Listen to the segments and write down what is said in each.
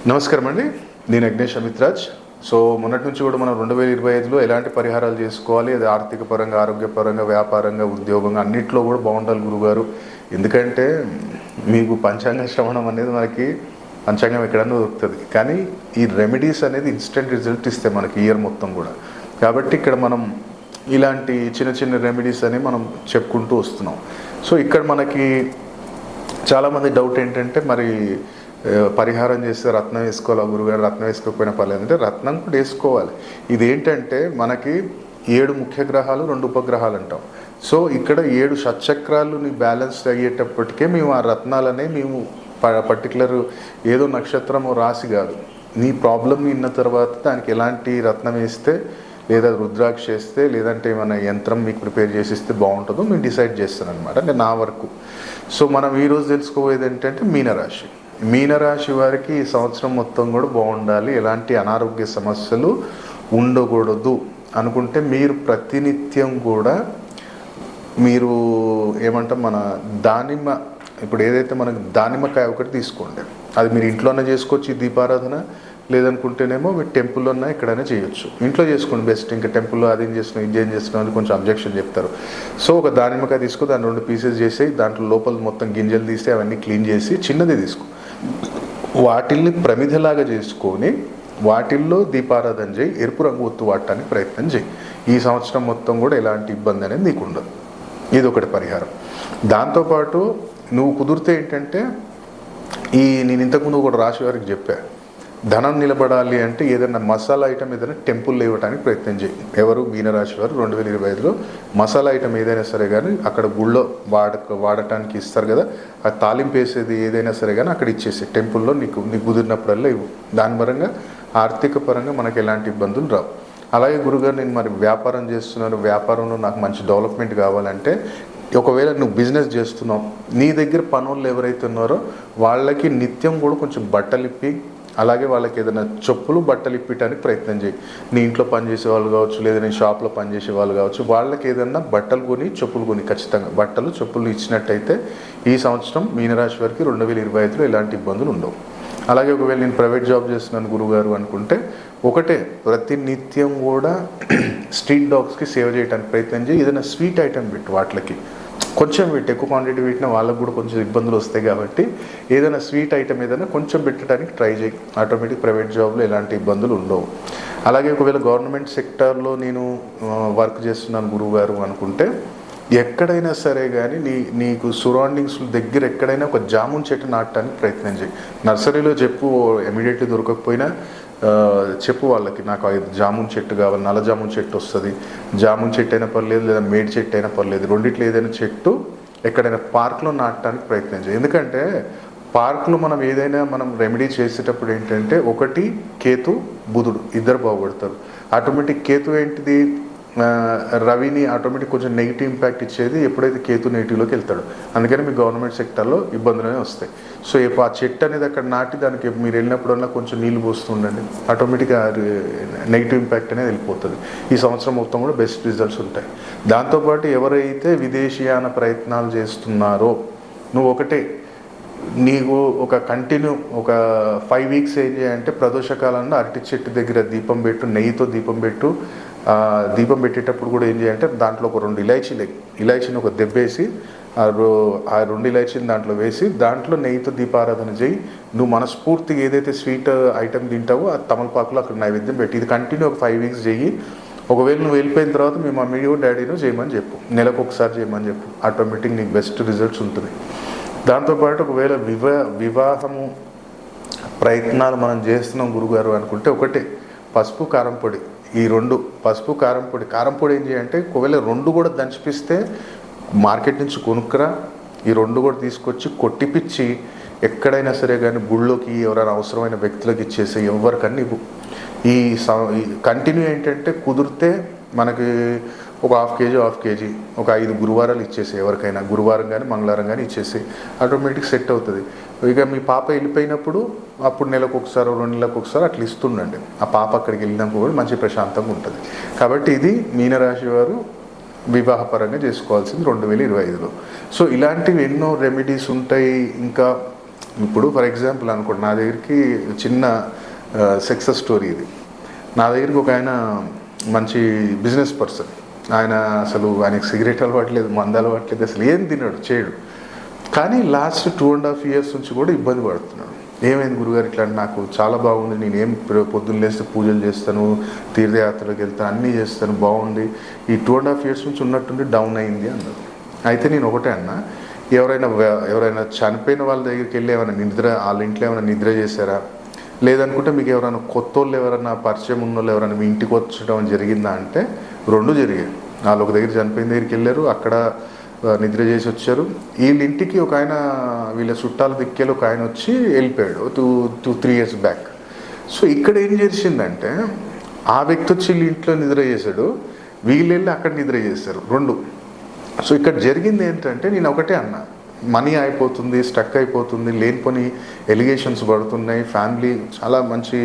నమస్కారం అండి, నేను యజ్ఞేష్ అమిత్రాజ్. సో మొన్నటి నుంచి కూడా మనం 2025లో ఎలాంటి పరిహారాలు చేసుకోవాలి, అది ఆర్థిక పరంగా, ఆరోగ్యపరంగా, వ్యాపారంగా, ఉద్యోగంగా అన్నింటిలో కూడా బాగుండాలి గురుగారు. ఎందుకంటే మీకు పంచాంగ శ్రవణం అనేది మనకి పంచాంగం ఎక్కడన్నా దొరుకుతుంది, కానీ ఈ రెమెడీస్ అనేది ఇన్స్టెంట్ రిజల్ట్ ఇస్తాయి మనకి ఇయర్ మొత్తం కూడా. కాబట్టి ఇక్కడ మనం ఇలాంటి చిన్న చిన్న రెమెడీస్ అని మనం చెప్పుకుంటూ వస్తున్నాం. సో ఇక్కడ మనకి చాలామంది డౌట్ ఏంటంటే, మరి పరిహారం చేస్తే రత్నం వేసుకోవాలి గురుగారు, రత్నం వేసుకోకపోయినా పర్లేదు అంటే రత్నం కూడా వేసుకోవాలి. ఇదేంటంటే మనకి 7 ముఖ్య గ్రహాలు, 2 ఉపగ్రహాలు అంటాం. సో ఇక్కడ 7 షట్చక్రాలు బ్యాలెన్స్ అయ్యేటప్పటికే మేము ఆ రత్నాలనే మేము పర్టికులర్ ఏదో నక్షత్రము రాసి కాదు, నీ ప్రాబ్లం విన్న తర్వాత దానికి ఎలాంటి రత్నం వేస్తే, లేదా రుద్రాక్ష వేస్తే, లేదంటే ఏమైనా యంత్రం మీకు ప్రిపేర్ చేసి ఇస్తే బాగుంటుందో మేము డిసైడ్ చేస్తాను అనమాట, అంటే నా వరకు. సో మనం ఈరోజు తెలుసుకోబోయేది ఏంటంటే మీనరాశి వారికి ఈ సంవత్సరం మొత్తం కూడా బాగుండాలి, ఎలాంటి అనారోగ్య సమస్యలు ఉండకూడదు అనుకుంటే మీరు ప్రతినిత్యం కూడా మీరు ఏమంటాం, మన దానిమ్మ, ఇప్పుడు ఏదైతే మనకు దానిమ్మకాయ ఒకటి తీసుకోండి. అది మీరు ఇంట్లోనే చేసుకోవచ్చు ఈ దీపారాధన, లేదనుకుంటేనేమో మీరు టెంపుల్లో ఉన్నా ఎక్కడైనా చేయొచ్చు. ఇంట్లో చేసుకోండి బెస్ట్. ఇంకా టెంపుల్లో అదేం చేస్తున్నాం, ఇదేం చేస్తున్నాం అని కొంచెం అబ్జెక్షన్ చెప్తారు. సో ఒక దానిమ్మకాయ తీసుకో, దాన్ని 2 పీసెస్ చేసి దాంట్లో లోపల మొత్తం గింజలు తీసి అవన్నీ క్లీన్ చేసి చిన్నది తీసుకో, వాటిల్ని ప్రమిదలాగా చేసుకొని వాటిల్లో దీపారాధన చేయి, ఎరుపు రంగు ఒత్తు వాడటానికి ప్రయత్నం చేయి. ఈ సంవత్సరం మొత్తం కూడా ఎలాంటి ఇబ్బంది అనేది నీకు ఉండదు. ఇది ఒకటి పరిహారం. దాంతోపాటు నువ్వు కుదిరితే ఏంటంటే, నేను ఇంతకుముందు కూడా రాశి వారికి చెప్పా, ధనం నిలబడాలి అంటే ఏదైనా మసాలా ఐటమ్ ఏదైనా టెంపుల్లో ఇవ్వడానికి ప్రయత్నం చేయి. ఎవరు? మీనరాశి వారు 2025లో మసాలా ఐటమ్ ఏదైనా సరే కానీ అక్కడ గుళ్ళో వాడటానికి ఇస్తారు కదా, ఆ తాలింపు వేసేది ఏదైనా సరే కానీ అక్కడ ఇచ్చేసి టెంపుల్లో నీకు కుదిరినప్పుడల్లా ఇవ్వు. దాని పరంగా ఆర్థిక పరంగా మనకు ఎలాంటి ఇబ్బందులు రావు. అలాగే గురుగారు, నేను మరి వ్యాపారం చేస్తున్నాను, వ్యాపారంలో నాకు మంచి డెవలప్మెంట్ కావాలంటే, ఒకవేళ నువ్వు బిజినెస్ చేస్తున్నావు, నీ దగ్గర పనులు ఎవరైతే ఉన్నారో వాళ్ళకి నిత్యం కూడా కొంచెం బట్టలు ఇప్పి, అలాగే వాళ్ళకి ఏదైనా చెప్పులు బట్టలు ఇప్పటానికి ప్రయత్నం చేయి. నీ ఇంట్లో పనిచేసే వాళ్ళు కావచ్చు, లేదా నీ షాప్లో పనిచేసే వాళ్ళు కావచ్చు, వాళ్ళకి ఏదైనా బట్టలు కొని, చెప్పులు కొని, ఖచ్చితంగా బట్టలు చెప్పులు ఇచ్చినట్టయితే ఈ సంవత్సరం మీనరాశి వారికి 2025లో ఎలాంటి ఇబ్బందులు ఉండవు. అలాగే ఒకవేళ నేను ప్రైవేట్ జాబ్ చేస్తున్నాను గురుగారు అనుకుంటే, ఒకటే ప్రతి నిత్యం కూడా స్ట్రీట్ డాగ్స్కి సేవ చేయడానికి ప్రయత్నం చేయి. ఏదైనా స్వీట్ ఐటెం పెట్టు, వాటికి కొంచెం పెట్టి, ఎక్కువ క్వాంటిటీ పెట్టినా వాళ్ళకు కూడా కొంచెం ఇబ్బందులు వస్తాయి. కాబట్టి ఏదైనా స్వీట్ ఐటమ్ ఏదైనా కొంచెం పెట్టడానికి ట్రై చేయి. ఆటోమేటిక్ ప్రైవేట్ జాబ్లో ఎలాంటి ఇబ్బందులు ఉండవు. అలాగే ఒకవేళ గవర్నమెంట్ సెక్టార్లో నేను వర్క్ చేస్తున్నాను గురువుగారు అనుకుంటే, ఎక్కడైనా సరే కానీ నీకు సరౌండింగ్స్ దగ్గర ఎక్కడైనా ఒక జామున్ చెట్టు నాటడానికి ప్రయత్నం చేయి. నర్సరీలో చెప్పు, ఇమీడియట్లీ దొరకకపోయినా చెప్పు వాళ్ళకి, నాకు 5 జామున్ చెట్టు కావాలి, నల్ల జామున్ చెట్టు వస్తుంది, జామున్ చెట్టు అయినా పర్లేదు, లేదా మేడి చెట్టు అయినా పర్లేదు, రెండిట్లో ఏదైనా చెట్టు ఎక్కడైనా పార్క్లో నాటడానికి ప్రయత్నం చేయి. ఎందుకంటే పార్క్లో మనం రెమెడీ చేసేటప్పుడు ఏంటంటే, ఒకటి కేతు, బుధుడు ఇద్దరు బాగుపడతారు. ఆటోమేటిక్ కేతు ఏంటిది, రవిని ఆటోమేటిక్ కొంచెం నెగిటివ్ ఇంపాక్ట్ ఇచ్చేది ఎప్పుడైతే కేతు నెగిటివ్లోకి వెళ్తాడు. అందుకని మీ గవర్నమెంట్ సెక్టర్లో ఇబ్బందులనే వస్తాయి. సో ఆ చెట్టు అనేది అక్కడ నాటి దానికి మీరు వెళ్ళినప్పుడన్నా కొంచెం నీళ్ళు పోస్తూ ఉండండి, ఆటోమేటిక్గా నెగిటివ్ ఇంపాక్ట్ అనేది వెళ్ళిపోతుంది. ఈ సంవత్సరం మొత్తం కూడా బెస్ట్ రిజల్ట్స్ ఉంటాయి. దాంతోపాటు ఎవరైతే విదేశీయాన ప్రయత్నాలు చేస్తున్నారో, నువ్వు ఒకటే, నీకు ఒక కంటిన్యూ ఒక 5 వీక్స్ ఏం చేయాలంటే, ప్రదోషకాలంలో అరటి చెట్టు దగ్గర దీపం పెట్టు, నెయ్యితో దీపం పెట్టు. దీపం పెట్టేటప్పుడు కూడా ఏం చేయాలంటే, దాంట్లో ఒక 2 ఇలాచీని ఒక దెబ్బేసి, ఆ 2 ఇలాచీని దాంట్లో వేసి, దాంట్లో నెయ్యితో దీపారాధన చేయి. నువ్వు మనస్ఫూర్తిగా ఏదైతే స్వీట్ ఐటమ్ తింటావో ఆ తమలపాకులో అక్కడ నైవేద్యం పెట్టి, ఇది కంటిన్యూ ఒక 5 వీక్స్ చెయ్యి. ఒకవేళ నువ్వు వెళ్ళిపోయిన తర్వాత మీ మమ్మీయో డాడీనో చేయమని చెప్పు, నెలకు ఒకసారి చేయమని చెప్పు, ఆటోమేటిక్ నీకు బెస్ట్ రిజల్ట్స్ ఉంటుంది. దాంతోపాటు ఒకవేళ వివాహము ప్రయత్నాలు మనం చేస్తున్నాం గురుగారు అనుకుంటే, ఒకటే పసుపు కారం పొడి, ఈ 2 పసుపు కారం పొడి ఏం చేయాలంటే, ఒకవేళ 2 కూడా దంచిపిస్తే మార్కెట్ నుంచి కొనుక్కురా, ఈ 2 కూడా తీసుకొచ్చి కొట్టిపిచ్చి ఎక్కడైనా సరే కానీ గుళ్ళోకి ఎవరైనా అవసరమైన వ్యక్తులకు ఇచ్చేసి ఎవరికన్నా ఇవ్వు. ఈ కంటిన్యూ ఏంటంటే, కుదిరితే మనకి ఒక హాఫ్ కేజీ ఒక 5 గురువారాలు ఇచ్చేసి, ఎవరికైనా గురువారం కానీ మంగళవారం కానీ ఇచ్చేసి ఆటోమేటిక్ సెట్ అవుతుంది. ఇక మీ పాప వెళ్ళిపోయినప్పుడు అప్పుడు నెలకు ఒకసారి 2 నెలలకు ఒకసారి అట్లా ఇస్తుండండి. ఆ పాప అక్కడికి వెళ్ళినప్పుడు కూడా మంచి ప్రశాంతంగా ఉంటుంది. కాబట్టి ఇది మీనరాశి వారు వివాహపరంగా చేసుకోవాల్సింది 2025లో. సో ఇలాంటివి ఎన్నో రెమెడీస్ ఉంటాయి. ఇంకా ఇప్పుడు ఫర్ ఎగ్జాంపుల్ అనుకోండి, నా దగ్గరికి చిన్న సక్సెస్ స్టోరీ ఇది. నా దగ్గరికి ఒక ఆయన మంచి బిజినెస్ పర్సన్, ఆయన అసలు ఆయనకి సిగరెట్ అలవాట్లేదు, మందు అలవాట్లేదు, అసలు ఏం తిన్నాడు చేయడు. కానీ లాస్ట్ 2.5 years నుంచి కూడా ఇబ్బంది పడుతున్నాడు. ఏమైంది గురుగారు ఇట్లా? నాకు చాలా బాగుంది, నేనేం పొద్దున్న లేస్తే పూజలు చేస్తాను, తీర్థయాత్రలకు వెళ్తాను, అన్నీ చేస్తాను, బాగుంది. ఈ 2.5 years నుంచి ఉన్నట్టుండి డౌన్ అయింది అన్నారు. అయితే నేను ఒకటే అన్నా, ఎవరైనా చనిపోయిన వాళ్ళ దగ్గరికి వెళ్ళి ఏమైనా వాళ్ళ ఇంట్లో ఏమైనా నిద్ర చేశారా, లేదనుకుంటే మీకు ఎవరైనా కొత్త వాళ్ళు ఎవరైనా పరిచయం ఉన్న వాళ్ళు ఎవరైనా మీ ఇంటికి వచ్చడం జరిగిందా అంటే 2 జరిగాయి. వాళ్ళు ఒక దగ్గర చనిపోయిన దగ్గరికి వెళ్ళారు, అక్కడ నిద్ర చేసి వచ్చారు. వీళ్ళ ఇంటికి ఒక ఆయన, వీళ్ళ చుట్టాల దిక్కేలు ఒక ఆయన వచ్చి వెళ్ళిపోయాడు 2-3 years బ్యాక్. సో ఇక్కడ ఏం చేసిందంటే, ఆ వ్యక్తి వచ్చి వీళ్ళ ఇంట్లో నిద్ర చేశాడు, వీళ్ళు వెళ్ళి అక్కడ నిద్ర చేశారు 2. సో ఇక్కడ జరిగింది ఏంటంటే, నేను ఒకటే అన్నా, మనీ అయిపోతుంది, స్టక్ అయిపోతుంది, లేనిపోని ఎలిగేషన్స్ పడుతున్నాయి. ఫ్యామిలీ చాలా మంచి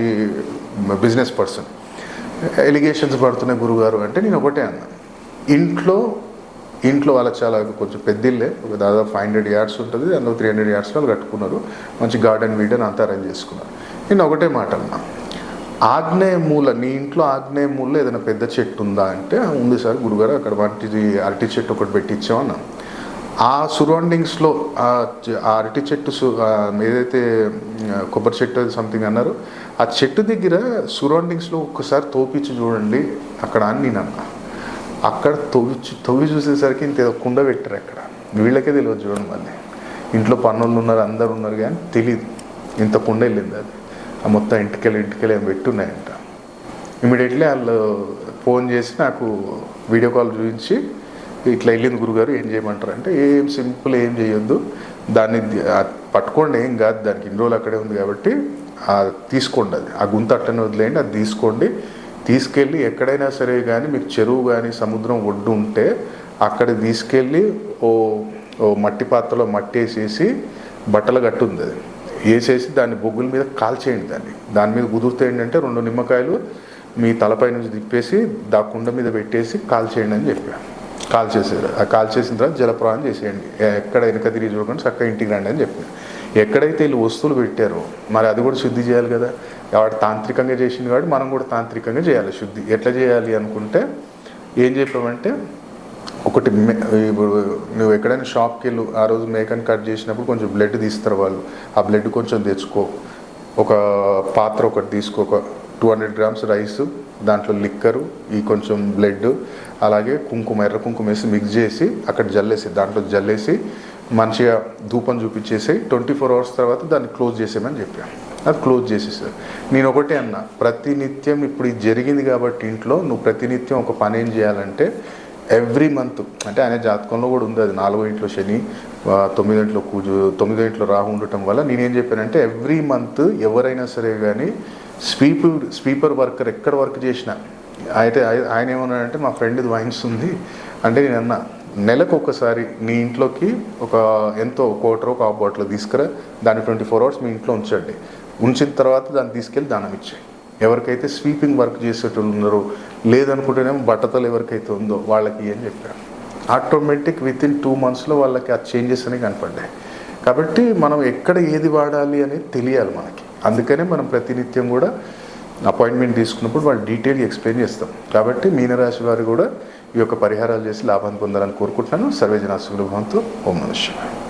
బిజినెస్ పర్సన్, ఎలిగేషన్స్ పడుతున్నాయి గురుగారు అంటే నేను ఒకటే అన్నా, ఇంట్లో వాళ్ళ చాలా కొంచెం పెద్ద ఇల్లే, ఒక దాదాపు 500 yards ఉంటుంది, అందులో 300 yards వాళ్ళు కట్టుకున్నారు, మంచి గార్డెన్ వీడని అంతా అరేంజ్ చేసుకున్నారు. నేను ఒకటే మాట అన్నా, ఆగ్నేయ మూల, నీ ఇంట్లో ఆగ్నేయ మూలలో ఏదైనా పెద్ద చెట్టు ఉందా అంటే ఉంది సార్ గురుగారు, అక్కడ అరటి చెట్టు ఒకటి పెట్టించామన్నా. ఆ సరౌండింగ్స్లో ఆ అరటి చెట్టు ఏదైతే కొబ్బరి చెట్టు సంథింగ్ అన్నారు, ఆ చెట్టు దగ్గర సరౌండింగ్స్లో ఒక్కసారి తోపించి చూడండి అక్కడ అని నేను అన్నా. అక్కడ తవ్వి చూసేసరికి ఇంత కుండ పెట్టారు అక్కడ. వీళ్ళకే తెలియదు చూడండి, మళ్ళీ ఇంట్లో పన్నులు ఉన్నారు, అందరు ఉన్నారు, కానీ తెలియదు ఇంత కుండ వెళ్ళింది. అది ఆ మొత్తం ఇంటికెళ్ళి ఏం పెట్టున్నాయంట. ఇమీడియట్లీ వాళ్ళు ఫోన్ చేసి నాకు వీడియో కాల్ చూపించి, ఇట్లా వెళ్ళింది గురుగారు ఏం చేయమంటారు అంటే, ఏం సింపుల్, ఏం చేయొద్దు, దాన్ని పట్టుకోండి, ఏం కాదు, దానికి ఇన్ని రోజులు అక్కడే ఉంది కాబట్టి తీసుకోండి, అది ఆ గుంత అట్టనే వదిలేయండి, అది తీసుకోండి, తీసుకెళ్ళి ఎక్కడైనా సరే కానీ మీకు చెరువు కానీ సముద్రం ఒడ్డు ఉంటే అక్కడ తీసుకెళ్ళి ఓ మట్టి పాత్రలో మట్టి వేసేసి బట్టలు గట్టు ఉంది, అది వేసేసి దాన్ని బొగ్గుల మీద కాల్చేయండి. దాని మీద కుదిరితే ఏంటంటే 2 నిమ్మకాయలు మీ తలపై నుంచి తిప్పేసి కుండ మీద పెట్టేసి కాల్చేయండి అని చెప్పాను. కాల్చేసారు. ఆ కాల్చేసిన తర్వాత జలప్రవాహం చేసేయండి, ఎక్కడ వెనక తిరిగి చూడకుండా చక్కగా ఇంటికి రండి అని చెప్పాను. ఎక్కడైతే వీళ్ళు వస్తువులు పెట్టారో మరి అది కూడా శుద్ధి చేయాలి కదా. వాడు తాంత్రికంగా చేసింది కాబట్టి మనం కూడా తాంత్రికంగా చేయాలి శుద్ధి. ఎట్లా చేయాలి అనుకుంటే ఏం చెప్పామంటే, ఒకటి ఇప్పుడు నువ్వు ఎక్కడైనా షాప్కి వెళ్ళు, ఆ రోజు మేకని కట్ చేసినప్పుడు కొంచెం బ్లడ్ తీస్తారు వాళ్ళు, ఆ బ్లడ్ కొంచెం తెచ్చుకో, ఒక పాత్ర ఒకటి తీసుకో, ఒక 200 grams రైస్, దాంట్లో లిక్కరు, ఈ కొంచెం బ్లడ్, అలాగే కుంకుమ, ఎర్ర కుంకుమ వేసి మిక్స్ చేసి అక్కడ జల్లేసి, దాంట్లో జల్లేసి మంచిగా ధూపం చూపించేసి 24 hours తర్వాత దాన్ని క్లోజ్ చేసేయమని చెప్పాను. అది క్లోజ్ చేసేసారు. నేను ఒకటే అన్నా, ప్రతినిత్యం ఇప్పుడు ఇది జరిగింది కాబట్టి ఇంట్లో నువ్వు ప్రతినిత్యం ఒక పని ఏం చేయాలంటే, ఎవ్రీ మంత్, అంటే ఆయన జాతకంలో కూడా ఉంది అది, 4వ ఇంట్లో శని, 9వ ఇంట్లో కూజు, 9వ ఇంట్లో రాహు ఉండటం వల్ల నేనేం చెప్పానంటే, ఎవ్రీ మంత్ ఎవరైనా సరే కానీ స్వీపర్ వర్కర్ ఎక్కడ వర్క్ చేసినా, అయితే ఆయన ఏమన్నాడంటే, మా ఫ్రెండ్ది వైన్స్ ఉంది అంటే, నేను అన్నా నెలకు ఒకసారి నీ ఇంట్లోకి ఒక ఎంతో 1 quarter ఒక హాఫ్ బాటిల్ తీసుకురా, దాన్ని 24 hours మీ ఇంట్లో ఉంచండి, ఉంచిన తర్వాత దాన్ని తీసుకెళ్ళి దానం ఇచ్చాయి. ఎవరికైతే స్వీపింగ్ వర్క్ చేసేటోళ్ళు ఉన్నారో, లేదనుకుంటేనేమో బట్టతలు ఎవరికైతే ఉందో వాళ్ళకి అని చెప్పాను. ఆటోమేటిక్ వితిన్ 2 monthsలో వాళ్ళకి ఆ చేంజెస్ అనేవి కనపడ్డాయి. కాబట్టి మనం ఎక్కడ ఏది వాడాలి అనేది తెలియాలి మనకి. అందుకనే మనం ప్రతినిత్యం కూడా అపాయింట్మెంట్ తీసుకున్నప్పుడు వాళ్ళు డీటెయిల్గా ఎక్స్ప్లెయిన్ చేస్తాం. కాబట్టి మీనరాశి వారు కూడా ఈ యొక్క పరిహారాలు చేసి లాభాన్ని పొందాలని కోరుకుంటున్నాను. సర్వే జనా సుఖినో భవంతు. ఓం నమః శివాయ.